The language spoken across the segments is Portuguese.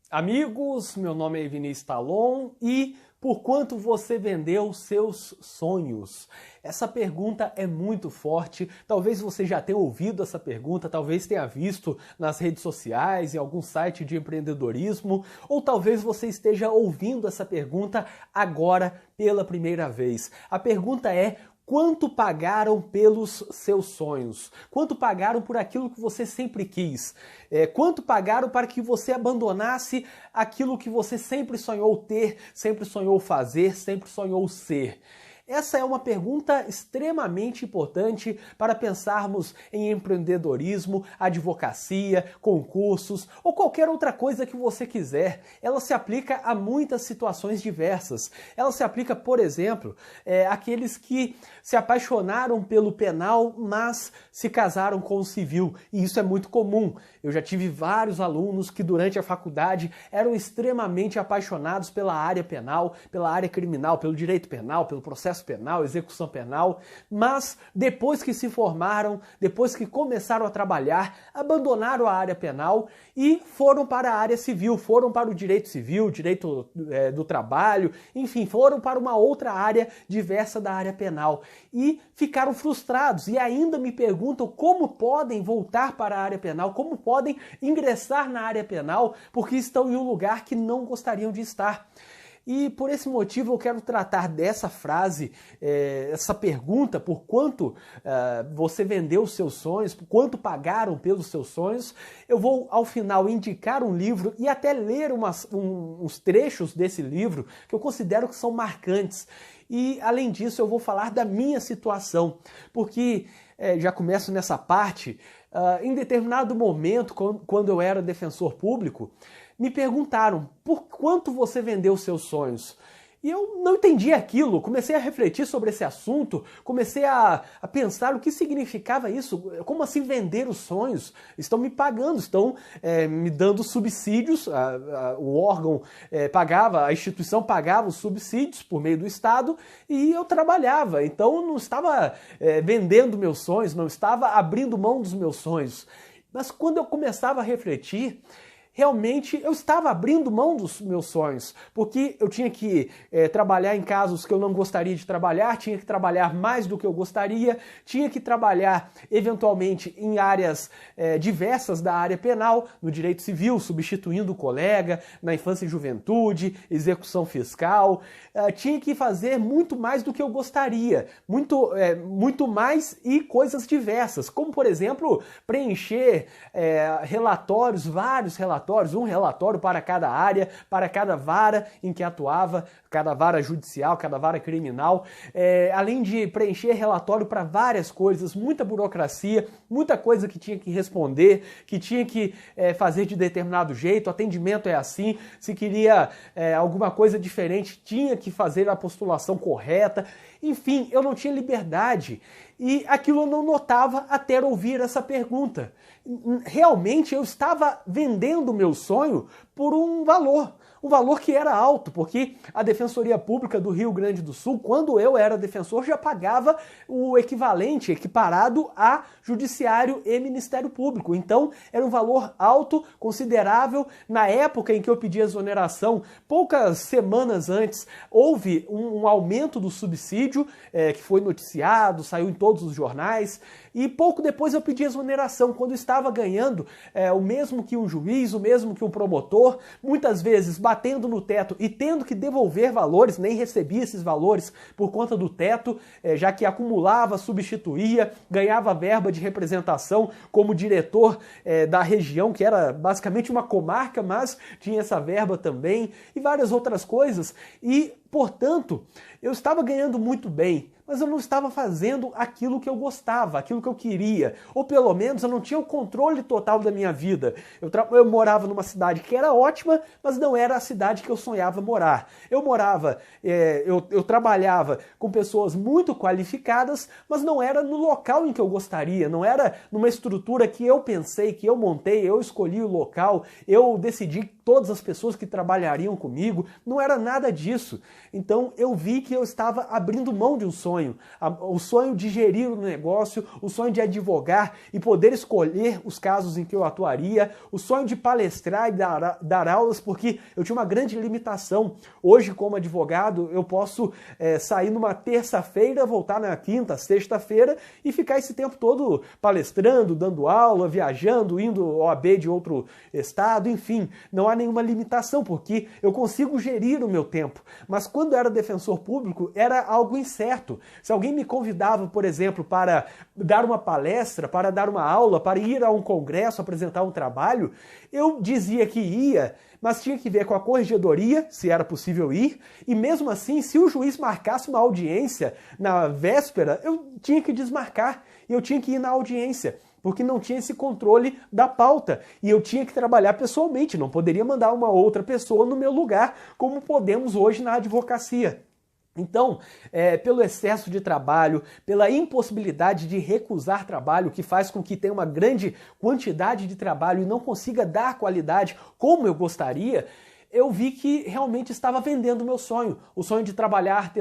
Amigos, meu nome é Vinícius Talon e por quanto você vendeu seus sonhos? Essa pergunta é muito forte, talvez você já tenha ouvido essa pergunta, talvez tenha visto nas redes sociais, em algum site de empreendedorismo, ou talvez você esteja ouvindo essa pergunta agora pela primeira vez. A pergunta é: quanto pagaram pelos seus sonhos? Quanto pagaram por aquilo que você sempre quis? Quanto pagaram para que você abandonasse aquilo que você sempre sonhou ter, sempre sonhou fazer, sempre sonhou ser? Essa é uma pergunta extremamente importante para pensarmos em empreendedorismo, advocacia, concursos ou qualquer outra coisa que você quiser. Ela se aplica a muitas situações diversas. Ela se aplica, por exemplo, àqueles que se apaixonaram pelo penal, mas se casaram com o civil. E isso é muito comum. Eu já tive vários alunos que durante a faculdade eram extremamente apaixonados pela área penal, pela área criminal, pelo direito penal, pelo processo penal, execução penal, mas depois que se formaram, depois que começaram a trabalhar, abandonaram a área penal e foram para a área civil, foram para o direito civil, direito do trabalho, enfim, foram para uma outra área diversa da área penal e ficaram frustrados e ainda me perguntam como podem voltar para a área penal, como podem ingressar na área penal porque estão em um lugar que não gostariam de estar. E por esse motivo eu quero tratar dessa frase, essa pergunta, por quanto você vendeu os seus sonhos, por quanto pagaram pelos seus sonhos. Eu vou ao final indicar um livro e até ler uns trechos desse livro que eu considero que são marcantes. E além disso eu vou falar da minha situação, porque já começo nessa parte, em determinado momento, quando eu era defensor público, me perguntaram por quanto você vendeu os seus sonhos. E eu não entendi aquilo, comecei a refletir sobre esse assunto, comecei a pensar o que significava isso, como assim vender os sonhos? Estão me pagando, estão me dando subsídios, o órgão pagava, a instituição pagava os subsídios por meio do Estado e eu trabalhava, então não estava vendendo meus sonhos, não estava abrindo mão dos meus sonhos. Mas quando eu começava a refletir, realmente eu estava abrindo mão dos meus sonhos, porque eu tinha que trabalhar em casos que eu não gostaria de trabalhar, tinha que trabalhar mais do que eu gostaria, tinha que trabalhar eventualmente em áreas diversas da área penal, no direito civil, substituindo o colega, na infância e juventude, execução fiscal, tinha que fazer muito mais do que eu gostaria, muito mais e coisas diversas, como por exemplo, preencher relatórios, vários relatórios, um relatório para cada área, para cada vara em que atuava, cada vara judicial, cada vara criminal, além de preencher relatório para várias coisas, muita burocracia, muita coisa que tinha que responder, que tinha que fazer de determinado jeito, atendimento é assim, se queria alguma coisa diferente, tinha que fazer a postulação correta, enfim, eu não tinha liberdade. E aquilo eu não notava até ouvir essa pergunta. Realmente eu estava vendendo o meu sonho por um valor que era alto, porque a Defensoria Pública do Rio Grande do Sul, quando eu era defensor, já pagava o equivalente, equiparado a Judiciário e Ministério Público. Então, era um valor alto, considerável. Na época em que eu pedi exoneração, poucas semanas antes, houve um aumento do subsídio, que foi noticiado, saiu em todos os jornais, e pouco depois eu pedi exoneração, quando estava ganhando o mesmo que um juiz, o mesmo que um promotor, muitas vezes batendo no teto e tendo que devolver valores, nem recebia esses valores por conta do teto, já que acumulava, substituía, ganhava verba de representação como diretor da região, que era basicamente uma comarca, mas tinha essa verba também, e várias outras coisas, e portanto, eu estava ganhando muito bem, mas eu não estava fazendo aquilo que eu gostava, aquilo que eu queria, ou pelo menos eu não tinha o controle total da minha vida. Eu morava numa cidade que era ótima, mas não era a cidade que eu sonhava morar. Eu trabalhava com pessoas muito qualificadas, mas não era no local em que eu gostaria, não era numa estrutura que eu pensei, que eu montei, eu escolhi o local, eu decidi todas as pessoas que trabalhariam comigo, não era nada disso. Então eu vi que eu estava abrindo mão de um sonho, o sonho de gerir o negócio, o sonho de advogar e poder escolher os casos em que eu atuaria, o sonho de palestrar e dar aulas, porque eu tinha uma grande limitação. Hoje, como advogado, eu posso sair numa terça-feira, voltar na quinta, sexta-feira e ficar esse tempo todo palestrando, dando aula, viajando, indo ao OAB de outro estado, enfim, não há nenhuma limitação, porque eu consigo gerir o meu tempo. Mas quando eu era defensor público, era algo incerto. Se alguém me convidava, por exemplo, para dar uma palestra, para dar uma aula, para ir a um congresso, apresentar um trabalho, eu dizia que ia, mas tinha que ver com a corregedoria, se era possível ir, e mesmo assim, se o juiz marcasse uma audiência na véspera, eu tinha que desmarcar, e eu tinha que ir na audiência, porque não tinha esse controle da pauta, e eu tinha que trabalhar pessoalmente, não poderia mandar uma outra pessoa no meu lugar, como podemos hoje na advocacia. Então, pelo excesso de trabalho, pela impossibilidade de recusar trabalho, que faz com que tenha uma grande quantidade de trabalho e não consiga dar qualidade como eu gostaria, eu vi que realmente estava vendendo o meu sonho. O sonho de trabalhar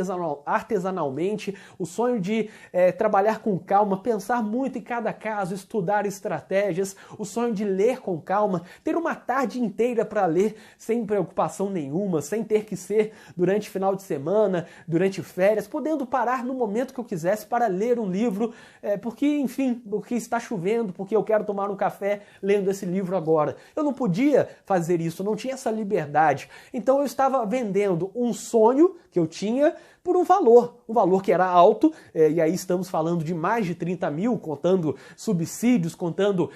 artesanalmente, o sonho de trabalhar com calma, pensar muito em cada caso, estudar estratégias, o sonho de ler com calma, ter uma tarde inteira para ler sem preocupação nenhuma, sem ter que ser durante final de semana, durante férias, podendo parar no momento que eu quisesse para ler um livro, porque, enfim, porque está chovendo, porque eu quero tomar um café lendo esse livro agora. Eu não podia fazer isso, eu não tinha essa liberdade. Então eu estava vendendo um sonho que eu tinha por um valor que era alto, e aí estamos falando de mais de 30 mil, contando subsídios, contando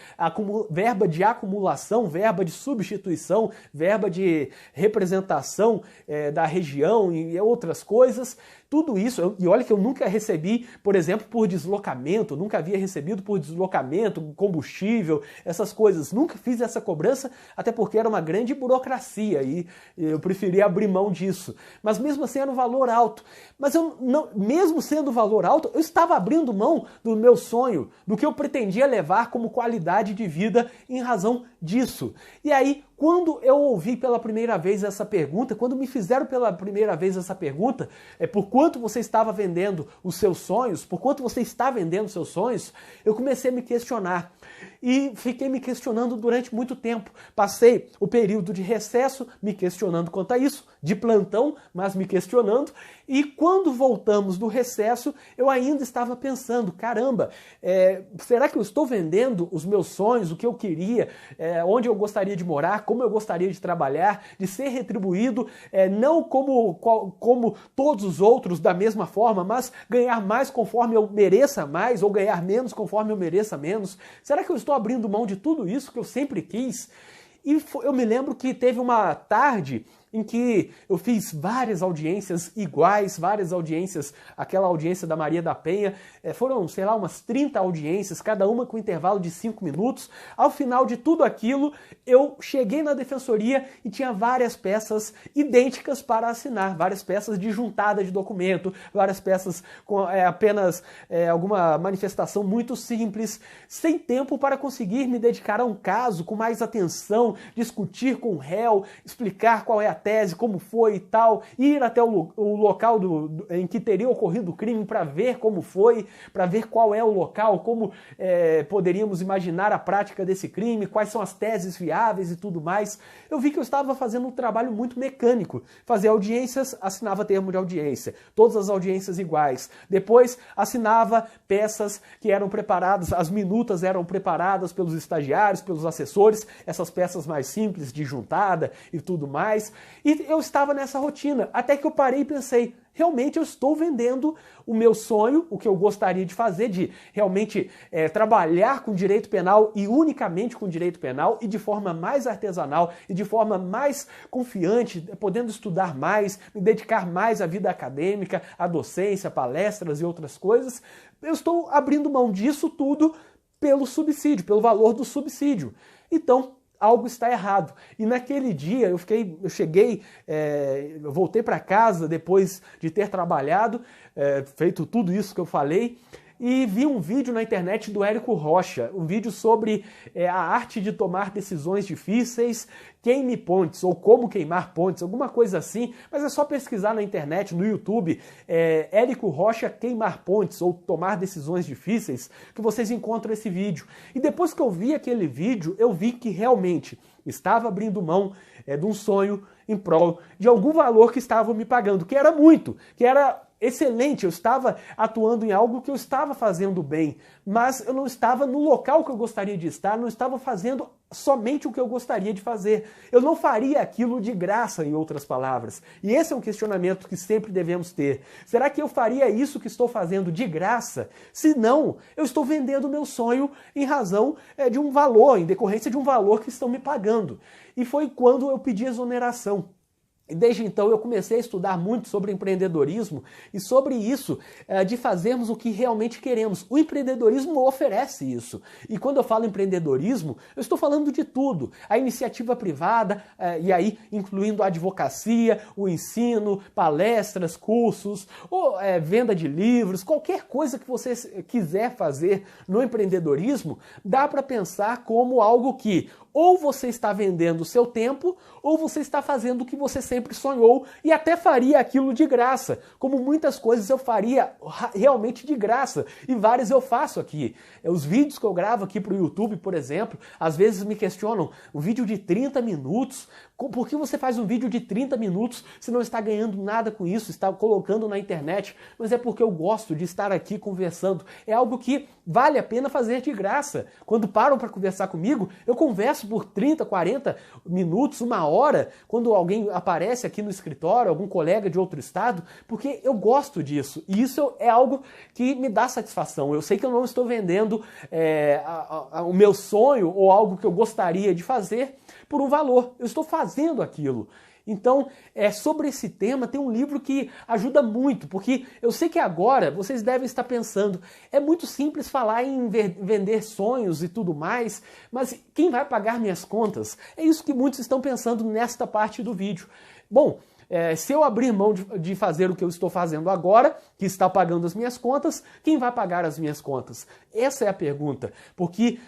verba de acumulação, verba de substituição, verba de representação da região e outras coisas. Tudo isso, e olha que eu nunca recebi, por exemplo, por deslocamento, nunca havia recebido por deslocamento, combustível, essas coisas. Nunca fiz essa cobrança, até porque era uma grande burocracia e eu preferia abrir mão disso. Mas mesmo assim era um valor alto. Mas eu não, mesmo sendo valor alto, eu estava abrindo mão do meu sonho, do que eu pretendia levar como qualidade de vida em razão disso. E aí, quando eu ouvi pela primeira vez essa pergunta, quando me fizeram pela primeira vez essa pergunta, por quanto você estava vendendo os seus sonhos, por quanto você está vendendo os seus sonhos, eu comecei a me questionar. E fiquei me questionando durante muito tempo. Passei o período de recesso me questionando quanto a isso, de plantão, mas me questionando. E quando voltamos do recesso, eu ainda estava pensando, caramba, será que eu estou vendendo os meus sonhos, o que eu queria, onde eu gostaria de morar, como eu gostaria de trabalhar, de ser retribuído, não como todos os outros da mesma forma, mas ganhar mais conforme eu mereça mais, ou ganhar menos conforme eu mereça menos? Será que eu estou abrindo mão de tudo isso que eu sempre quis? E eu me lembro que teve uma tarde em que eu fiz várias audiências iguais, várias audiências, aquela audiência da Maria da Penha, foram, sei lá, umas 30 audiências, cada uma com intervalo de 5 minutos. Ao final de tudo aquilo, eu cheguei na defensoria e tinha várias peças idênticas para assinar, várias peças de juntada de documento, várias peças com apenas alguma manifestação muito simples, sem tempo para conseguir me dedicar a um caso com mais atenção, discutir com o réu, explicar qual é a tese, como foi e tal, ir até o local em que teria ocorrido o crime para ver como foi, para ver qual é o local, como poderíamos imaginar a prática desse crime, quais são as teses viáveis e tudo mais. Eu vi que eu estava fazendo um trabalho muito mecânico. Fazia audiências, assinava termo de audiência, todas as audiências iguais. Depois assinava peças que eram preparadas, as minutas eram preparadas pelos estagiários, pelos assessores, essas peças mais simples de juntada e tudo mais. E eu estava nessa rotina, até que eu parei e pensei, realmente eu estou vendendo o meu sonho, o que eu gostaria de fazer, de realmente trabalhar com direito penal e unicamente com direito penal e de forma mais artesanal e de forma mais confiante, podendo estudar mais, me dedicar mais à vida acadêmica, à docência, palestras e outras coisas. Eu estou abrindo mão disso tudo pelo subsídio, pelo valor do subsídio. Então, algo está errado. E naquele dia eu voltei para casa depois de ter trabalhado, feito tudo isso que eu falei, e vi um vídeo na internet do Érico Rocha, um vídeo sobre a arte de tomar decisões difíceis, queime pontes, ou como queimar pontes, alguma coisa assim, mas é só pesquisar na internet, no YouTube, Érico Rocha queimar pontes, ou tomar decisões difíceis, que vocês encontram esse vídeo. E depois que eu vi aquele vídeo, eu vi que realmente estava abrindo mão de um sonho em prol de algum valor que estavam me pagando, que era muito, que era excelente, eu estava atuando em algo que eu estava fazendo bem, mas eu não estava no local que eu gostaria de estar, não estava fazendo somente o que eu gostaria de fazer. Eu não faria aquilo de graça, em outras palavras. E esse é um questionamento que sempre devemos ter. Será que eu faria isso que estou fazendo de graça? Se não, eu estou vendendo meu sonho em razão de um valor, em decorrência de um valor que estão me pagando. E foi quando eu pedi exoneração. E desde então eu comecei a estudar muito sobre empreendedorismo e sobre isso de fazermos o que realmente queremos. O empreendedorismo oferece isso. E quando eu falo empreendedorismo, eu estou falando de tudo. A iniciativa privada, e aí incluindo a advocacia, o ensino, palestras, cursos, ou venda de livros, qualquer coisa que você quiser fazer no empreendedorismo, dá para pensar como algo que ou você está vendendo o seu tempo, ou você está fazendo o que você sempre sonhou e até faria aquilo de graça. Como muitas coisas eu faria realmente de graça, e várias eu faço aqui. Os vídeos que eu gravo aqui para o YouTube, por exemplo, às vezes me questionam, um vídeo de 30 minutos, por que você faz um vídeo de 30 minutos se não está ganhando nada com isso, está colocando na internet? Mas é porque eu gosto de estar aqui conversando. É algo que vale a pena fazer de graça. Quando param para conversar comigo, eu converso por 30, 40 minutos, uma hora, quando alguém aparece aqui no escritório, algum colega de outro estado, porque eu gosto disso. E isso é algo que me dá satisfação. Eu sei que eu não estou vendendo o meu sonho ou algo que eu gostaria de fazer por um valor. Eu estou fazendo aquilo. Então, sobre esse tema, tem um livro que ajuda muito, porque eu sei que agora vocês devem estar pensando, é muito simples falar em vender sonhos e tudo mais, mas quem vai pagar minhas contas? É isso que muitos estão pensando nesta parte do vídeo. Bom, se eu abrir mão de fazer o que eu estou fazendo agora, que está pagando as minhas contas, quem vai pagar as minhas contas? Essa é a pergunta, porque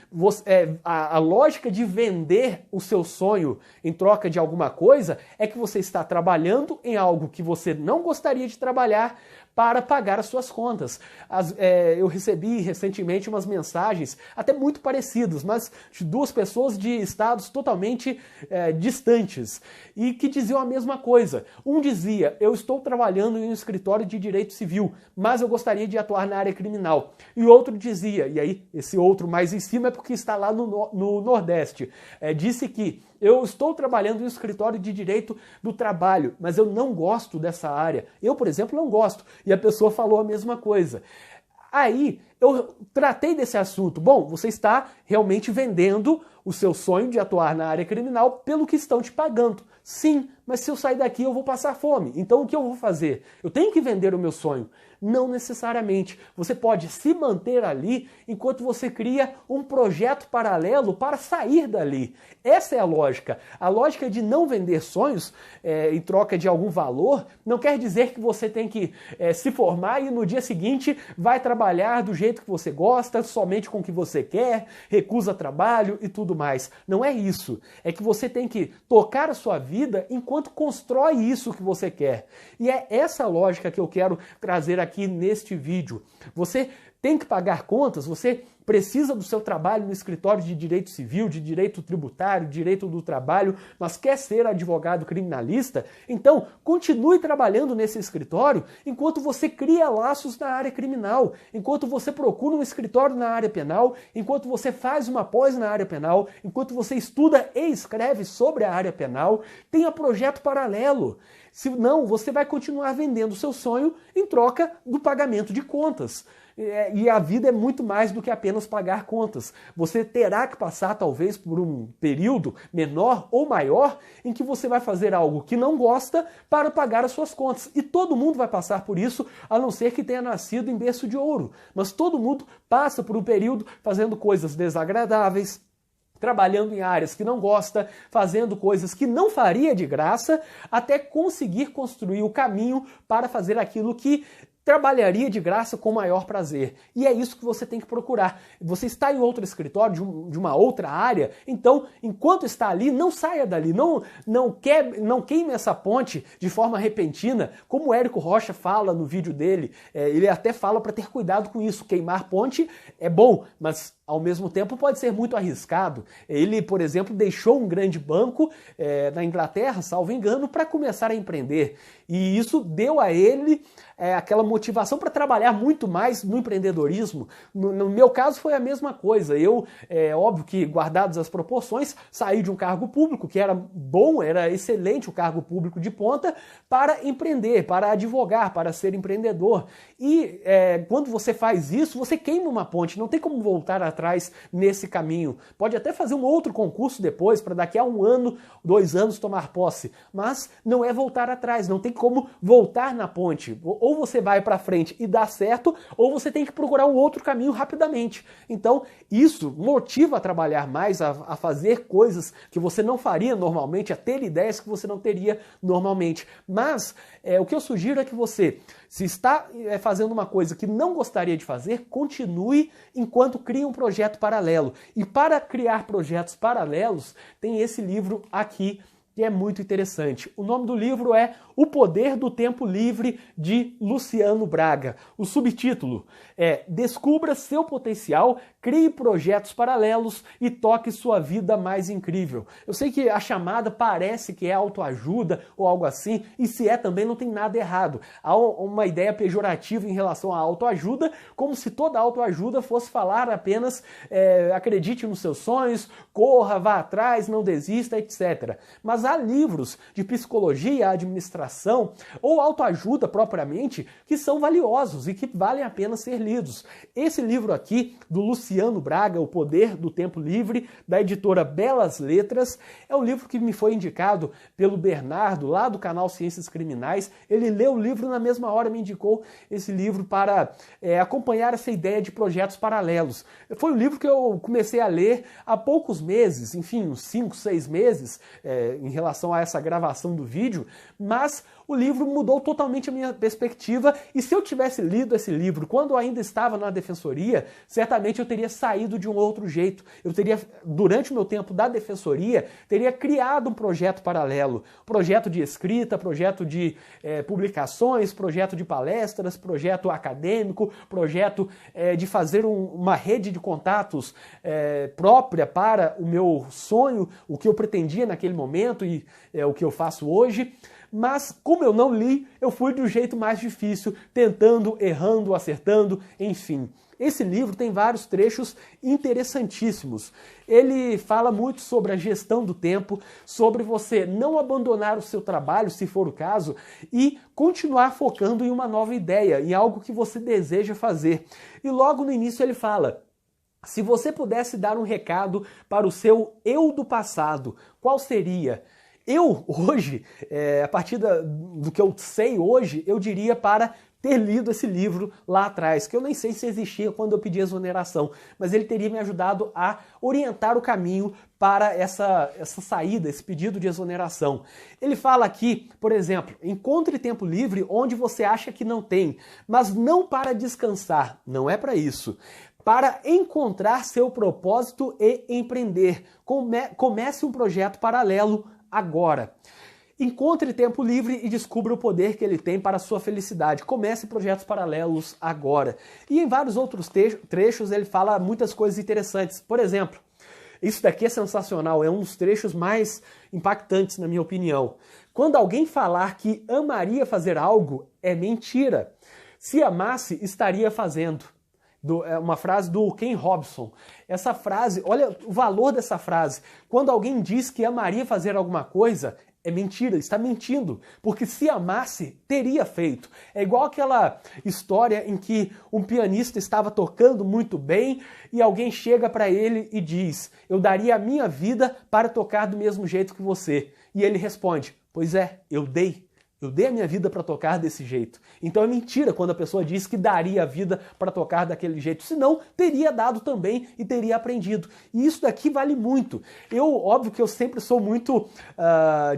a lógica de vender o seu sonho em troca de alguma coisa é que você está trabalhando em algo que você não gostaria de trabalhar para pagar as suas contas. Eu recebi recentemente umas mensagens, até muito parecidas, mas de duas pessoas de estados totalmente distantes, e que diziam a mesma coisa. Um dizia, eu estou trabalhando em um escritório de direito civil, mas eu gostaria de atuar na área criminal. E o outro dizia, e aí esse outro mais em cima é porque está lá no Nordeste, disse que eu estou trabalhando em um escritório de direito do trabalho, mas eu não gosto dessa área. Eu, por exemplo, não gosto. E a pessoa falou a mesma coisa. Aí eu tratei desse assunto. Bom, você está realmente vendendo o seu sonho de atuar na área criminal pelo que estão te pagando. Sim, mas se eu sair daqui eu vou passar fome. Então o que eu vou fazer? Eu tenho que vender o meu sonho. Não necessariamente. Você pode se manter ali enquanto você cria um projeto paralelo para sair dali. Essa é a lógica. A lógica de não vender sonhos em troca de algum valor não quer dizer que você tem que se formar e no dia seguinte vai trabalhar do jeito que você gosta, somente com o que você quer, recusa trabalho e tudo mais. Não é isso. É que você tem que tocar a sua vida enquanto constrói isso que você quer. E é essa lógica que eu quero trazer aqui neste vídeo. Você tem que pagar contas, você precisa do seu trabalho no escritório de direito civil, de direito tributário, direito do trabalho, mas quer ser advogado criminalista, então continue trabalhando nesse escritório enquanto você cria laços na área criminal, enquanto você procura um escritório na área penal, enquanto você faz uma pós na área penal, enquanto você estuda e escreve sobre a área penal, tenha projeto paralelo. Senão, você vai continuar vendendo o seu sonho em troca do pagamento de contas. E a vida é muito mais do que apenas pagar contas. Você terá que passar, talvez, por um período menor ou maior em que você vai fazer algo que não gosta para pagar as suas contas. E todo mundo vai passar por isso, a não ser que tenha nascido em berço de ouro. Mas todo mundo passa por um período fazendo coisas desagradáveis, trabalhando em áreas que não gosta, fazendo coisas que não faria de graça, até conseguir construir o caminho para fazer aquilo que trabalharia de graça com maior prazer. E é isso que você tem que procurar. Você está em outro escritório, de uma outra área, então, enquanto está ali, não saia dali, não queime essa ponte de forma repentina, como o Érico Rocha fala no vídeo dele. Ele até fala para ter cuidado com isso. Queimar ponte é bom, mas ao mesmo tempo pode ser muito arriscado. Ele, por exemplo, deixou um grande banco na Inglaterra, salvo engano, para começar a empreender. E isso deu a ele aquela motivação para trabalhar muito mais no empreendedorismo. No meu caso foi a mesma coisa. Eu, óbvio que, guardadas as proporções, saí de um cargo público, que era bom, era excelente o cargo público de ponta, para empreender, para advogar, para ser empreendedor. E quando você faz isso, você queima uma ponte, não tem como voltar atrás nesse caminho. Pode até fazer um outro concurso depois, para daqui a 1 ano, 2 anos tomar posse, mas não é voltar atrás, não tem como voltar na ponte. Ou você vai para frente e dá certo, ou você tem que procurar um outro caminho rapidamente. Então, isso motiva a trabalhar mais, a fazer coisas que você não faria normalmente, a ter ideias que você não teria normalmente. Mas o que eu sugiro é que você, se está fazendo uma coisa que não gostaria de fazer, continue enquanto cria um projeto paralelo. E para criar projetos paralelos, tem esse livro aqui, que é muito interessante. O nome do livro é O Poder do Tempo Livre, de Luciano Braga. O subtítulo é Descubra seu potencial, crie projetos paralelos e toque sua vida mais incrível. Eu sei que a chamada parece que é autoajuda ou algo assim, e se é também não tem nada errado. Há uma ideia pejorativa em relação à autoajuda, como se toda autoajuda fosse falar apenas acredite nos seus sonhos, corra, vá atrás, não desista, etc. Mas há livros de psicologia, administração ou autoajuda propriamente que são valiosos e que valem a pena ser lidos. Esse livro aqui, do Luciano Braga, O Poder do Tempo Livre, da editora Belas Letras, é um livro que me foi indicado pelo Bernardo, lá do canal Ciências Criminais. Ele leu o livro na mesma hora, me indicou esse livro para acompanhar essa ideia de projetos paralelos. Foi um livro que eu comecei a ler há poucos meses, enfim, uns 5, 6 meses, em relação a essa gravação do vídeo, mas o livro mudou totalmente a minha perspectiva, e se eu tivesse lido esse livro quando eu ainda estava na defensoria, certamente eu teria saído de um outro jeito. Eu teria, durante o meu tempo da defensoria, teria criado um projeto paralelo, projeto de escrita, projeto de publicações, projeto de palestras, projeto acadêmico, projeto de fazer uma rede de contatos própria para o meu sonho, o que eu pretendia naquele momento e o que eu faço hoje. Mas, como eu não li, eu fui do jeito mais difícil, tentando, errando, acertando, enfim. Esse livro tem vários trechos interessantíssimos. Ele fala muito sobre a gestão do tempo, sobre você não abandonar o seu trabalho, se for o caso, e continuar focando em uma nova ideia, em algo que você deseja fazer. E logo no início ele fala: se você pudesse dar um recado para o seu eu do passado, qual seria? Eu, hoje, a partir do que eu sei hoje, eu diria para ter lido esse livro lá atrás, que eu nem sei se existia quando eu pedi exoneração, mas ele teria me ajudado a orientar o caminho para essa saída, esse pedido de exoneração. Ele fala aqui, por exemplo, encontre tempo livre onde você acha que não tem, mas não para descansar, não é para isso. Para encontrar seu propósito e empreender. Comece um projeto paralelo agora. Encontre tempo livre e descubra o poder que ele tem para a sua felicidade. Comece projetos paralelos agora. E em vários outros trechos ele fala muitas coisas interessantes. Por exemplo, isso daqui é sensacional, é um dos trechos mais impactantes na minha opinião. Quando alguém falar que amaria fazer algo, é mentira. Se amasse, estaria fazendo. É uma frase do Ken Robson. Essa frase, olha o valor dessa frase. Quando alguém diz que amaria fazer alguma coisa, é mentira, está mentindo. Porque se amasse, teria feito. É igual aquela história em que um pianista estava tocando muito bem e alguém chega para ele e diz: eu daria a minha vida para tocar do mesmo jeito que você. E ele responde: pois é, eu dei. Eu dei a minha vida para tocar desse jeito. Então é mentira quando a pessoa diz que daria a vida para tocar daquele jeito. Senão, teria dado também e teria aprendido. E isso daqui vale muito. Óbvio que eu sempre sou muito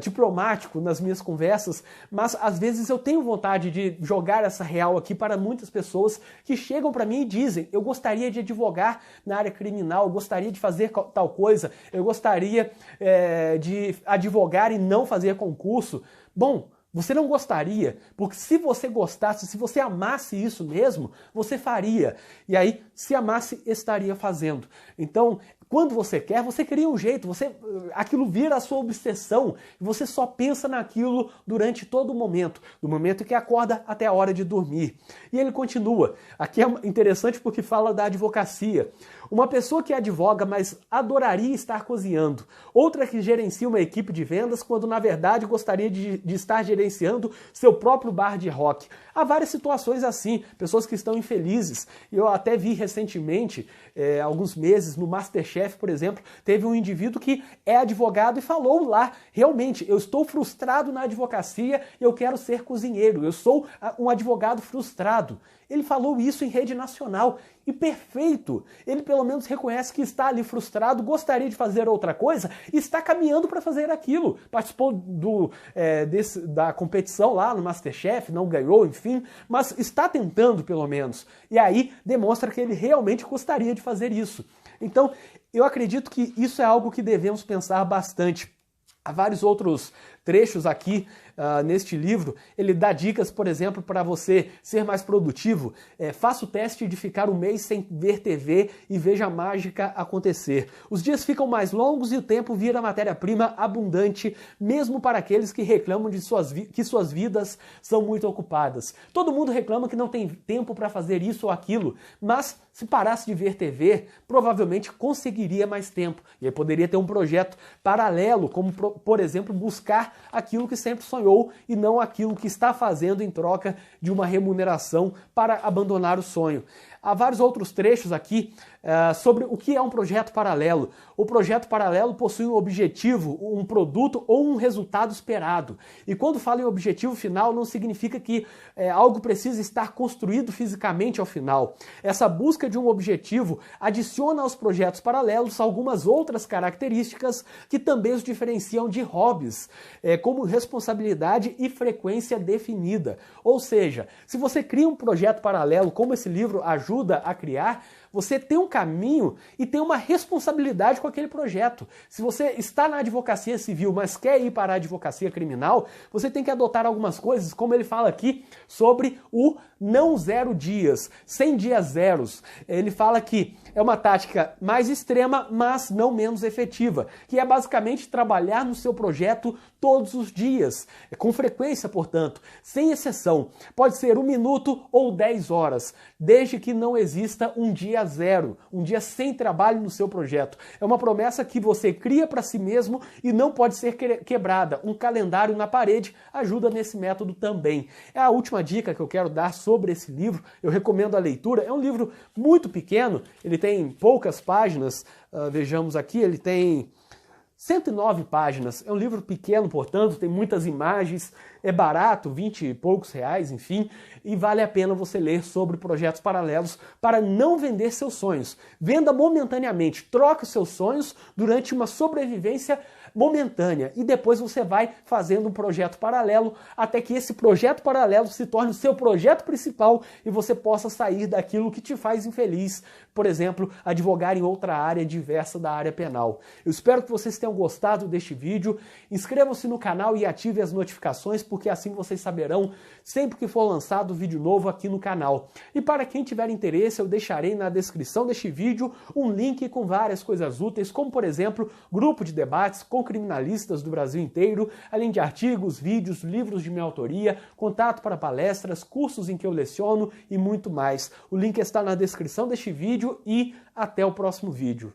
diplomático nas minhas conversas, mas às vezes eu tenho vontade de jogar essa real aqui para muitas pessoas que chegam para mim e dizem: eu gostaria de advogar na área criminal, eu gostaria de fazer tal coisa, eu gostaria de advogar e não fazer concurso. Bom, você não gostaria, porque se você gostasse, se você amasse isso mesmo, você faria. E aí, se amasse, estaria fazendo. Então, quando você quer, você cria um jeito, aquilo vira a sua obsessão, e você só pensa naquilo durante todo o momento, do momento que acorda até a hora de dormir. E ele continua, aqui é interessante porque fala da advocacia. Uma pessoa que advoga, mas adoraria estar cozinhando. Outra que gerencia uma equipe de vendas, quando na verdade gostaria de estar gerenciando seu próprio bar de rock. Há várias situações assim, pessoas que estão infelizes. Eu até vi recentemente, alguns meses, no MasterChef, por exemplo, teve um indivíduo que é advogado e falou lá: realmente, eu estou frustrado na advocacia e eu quero ser cozinheiro, eu sou um advogado frustrado. Ele falou isso em rede nacional. E perfeito! Ele pelo menos reconhece que está ali frustrado, gostaria de fazer outra coisa e está caminhando para fazer aquilo. Participou da competição lá no MasterChef, não ganhou, enfim, mas está tentando pelo menos. E aí demonstra que ele realmente gostaria de fazer isso. Então, eu acredito que isso é algo que devemos pensar bastante. Há vários outros trechos aqui neste livro. Ele dá dicas, por exemplo, para você ser mais produtivo. Faça o teste de ficar um mês sem ver TV e veja a mágica acontecer. Os dias ficam mais longos e o tempo vira matéria-prima abundante, mesmo para aqueles que reclamam de que suas vidas são muito ocupadas. Todo mundo reclama que não tem tempo para fazer isso ou aquilo, mas se parasse de ver TV, provavelmente conseguiria mais tempo. E aí poderia ter um projeto paralelo, como, por exemplo, buscar aquilo que sempre sonhou e não aquilo que está fazendo em troca de uma remuneração para abandonar o sonho. Há vários outros trechos aqui sobre o que é um projeto paralelo. O projeto paralelo possui um objetivo, um produto ou um resultado esperado. E quando falo em objetivo final, não significa que algo precisa estar construído fisicamente ao final. Essa busca de um objetivo adiciona aos projetos paralelos algumas outras características que também os diferenciam de hobbies, como responsabilidade e frequência definida. Ou seja, se você cria um projeto paralelo, como esse livro ajuda a criar, você tem um caminho e tem uma responsabilidade com aquele projeto. Se você está na advocacia civil, mas quer ir para a advocacia criminal, você tem que adotar algumas coisas, como ele fala aqui sobre o não 0 dias, 100 dias zeros. Ele fala que é uma tática mais extrema, mas não menos efetiva, que é basicamente trabalhar no seu projeto todos os dias, com frequência, portanto, sem exceção. Pode ser 1 minuto ou 10 horas, desde que não exista um dia zero, um dia sem trabalho no seu projeto. É uma promessa que você cria para si mesmo e não pode ser quebrada. Um calendário na parede ajuda nesse método também. É a última dica que eu quero dar sobre esse livro. Eu recomendo a leitura. É um livro muito pequeno, ele tem poucas páginas. Vejamos aqui, ele tem 109 páginas. É um livro pequeno, portanto, tem muitas imagens, é barato, 20 e poucos reais, enfim, e vale a pena você ler sobre projetos paralelos para não vender seus sonhos. Venda momentaneamente, troque seus sonhos durante uma sobrevivência momentânea e depois você vai fazendo um projeto paralelo até que esse projeto paralelo se torne o seu projeto principal e você possa sair daquilo que te faz infeliz, por exemplo, advogar em outra área diversa da área penal. Eu espero que vocês tenham gostado deste vídeo. Inscrevam-se no canal e ativem as notificações, porque assim vocês saberão sempre que for lançado vídeo novo aqui no canal. E para quem tiver interesse, eu deixarei na descrição deste vídeo um link com várias coisas úteis, como por exemplo, grupo de debates com criminalistas do Brasil inteiro, além de artigos, vídeos, livros de minha autoria, contato para palestras, cursos em que eu leciono e muito mais. O link está na descrição deste vídeo e até o próximo vídeo.